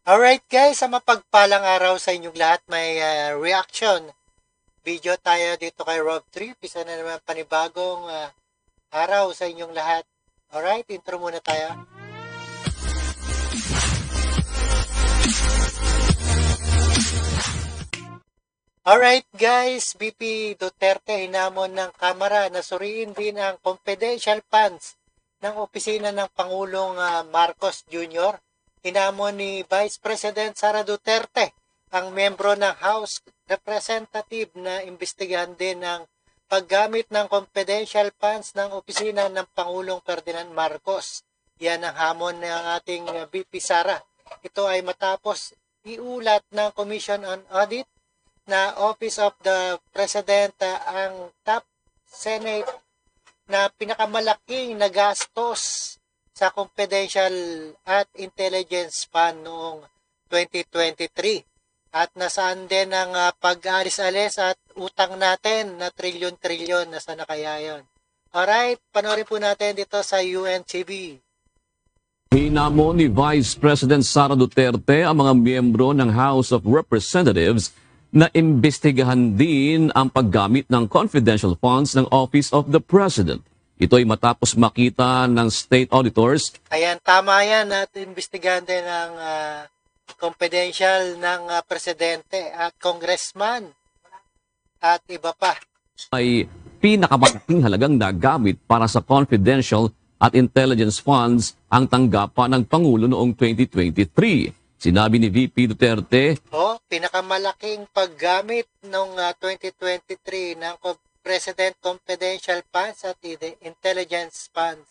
Alright guys, sa mapagpalang araw sa inyong lahat, may reaction video tayo dito kay Rob Trip. Isa na naman panibagong araw sa inyong lahat. Alright, intro muna tayo. Alright guys, BP Duterte hinamon ng Kamara na suriin din ang confidential funds ng opisina ng Pangulong Marcos Jr. Hinamon ni Vice President Sara Duterte ang membro ng House Representative na imbestigahan din ng paggamit ng confidential funds ng opisina ng Pangulong Ferdinand Marcos. Yan ang hamon ng ating VP Sara. Ito ay matapos iulat ng Commission on Audit na Office of the President ang top Senate na pinakamalaking nagastos sa confidential at intelligence fund noong 2023. At nasaan din ang pag-alis-alis at utang natin na trilyon-trilyon, nasa na kaya yun? Alright, panoorin po natin dito sa UNTV. Hinamon ni Vice President Sara Duterte ang mga miyembro ng House of Representatives na imbestigahan din ang paggamit ng confidential funds ng Office of the President. Ito ay matapos makita ng state auditors. Ayan, tama yan at imbestigahan din ng confidential ng presidente at congressman at iba pa. Ay pinakamalaking halagang nagamit para sa confidential at intelligence funds ang tanggapan ng Pangulo noong 2023. Sinabi ni VP Duterte, pinakamalaking paggamit noong 2023 ng President Confidential Funds at Intelligence Funds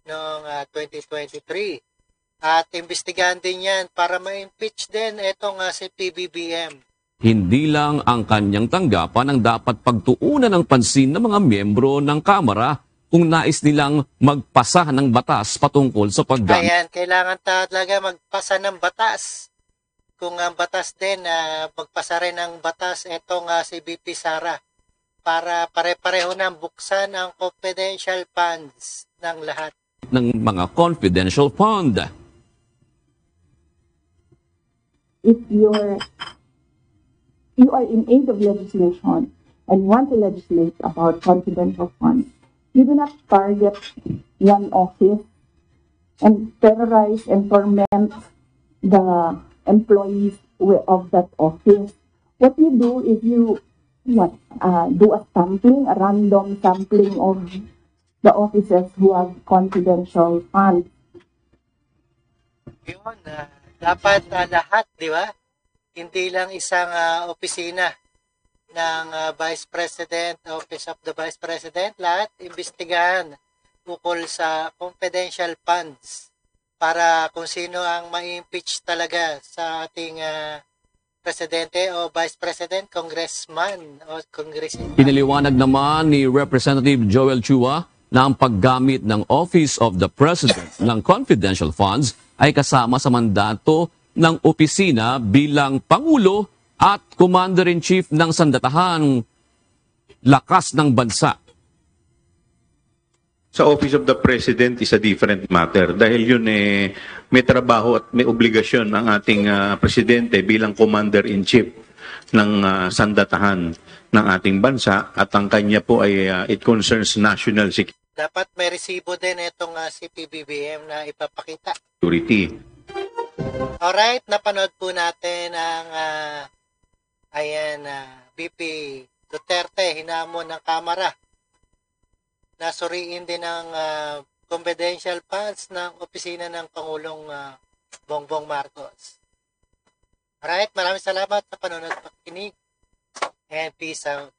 noong 2023. At imbestigahan din yan para ma-impeach din itong si PBBM. Hindi lang ang kanyang tanggapan ang dapat pagtuunan ng pansin ng mga miyembro ng Kamara kung nais nilang magpasa ng batas patungkol sa paggamit. Ayan, kailangan talaga magpasa ng batas. Kung ang batas din, magpasa rin ng batas itong si VP Sara para pare-pareho nang buksan ang confidential funds ng lahat. Ng mga confidential fund. If you are in aid of legislation and want to legislate about confidential funds, you do not target one office and terrorize and torment the employees of that office. What you do is you do a sampling, a random sampling of the offices who have confidential funds. Yun, dapat lahat, di ba? Hindi lang isang opisina ng Vice President, Office of the Vice President, lahat imbestigahan ukol sa confidential funds para kung sino ang ma-impeach talaga sa ating Presidente o Vice President, Congressman o Congressman. Pinaliwanag naman ni Representative Joel Chua na ang paggamit ng Office of the President ng confidential funds ay kasama sa mandato ng opisina bilang Pangulo at Commander-in-Chief ng Sandatahang Lakas ng Bansa. Sa Office of the President is a different matter dahil yun may trabaho at may obligasyon ang ating Presidente bilang Commander-in-Chief ng Sandatahan ng ating bansa at ang kanya po ay it concerns national Dapat may resibo din itong si PBBM na ipapakita. security. Alright, napanood po natin ang VP Duterte hinamon ng Kamara na suriin din ang confidential funds ng opisina ng Pangulong Bongbong Marcos. Alright, maraming salamat sa panonood at pakikinig and peace out.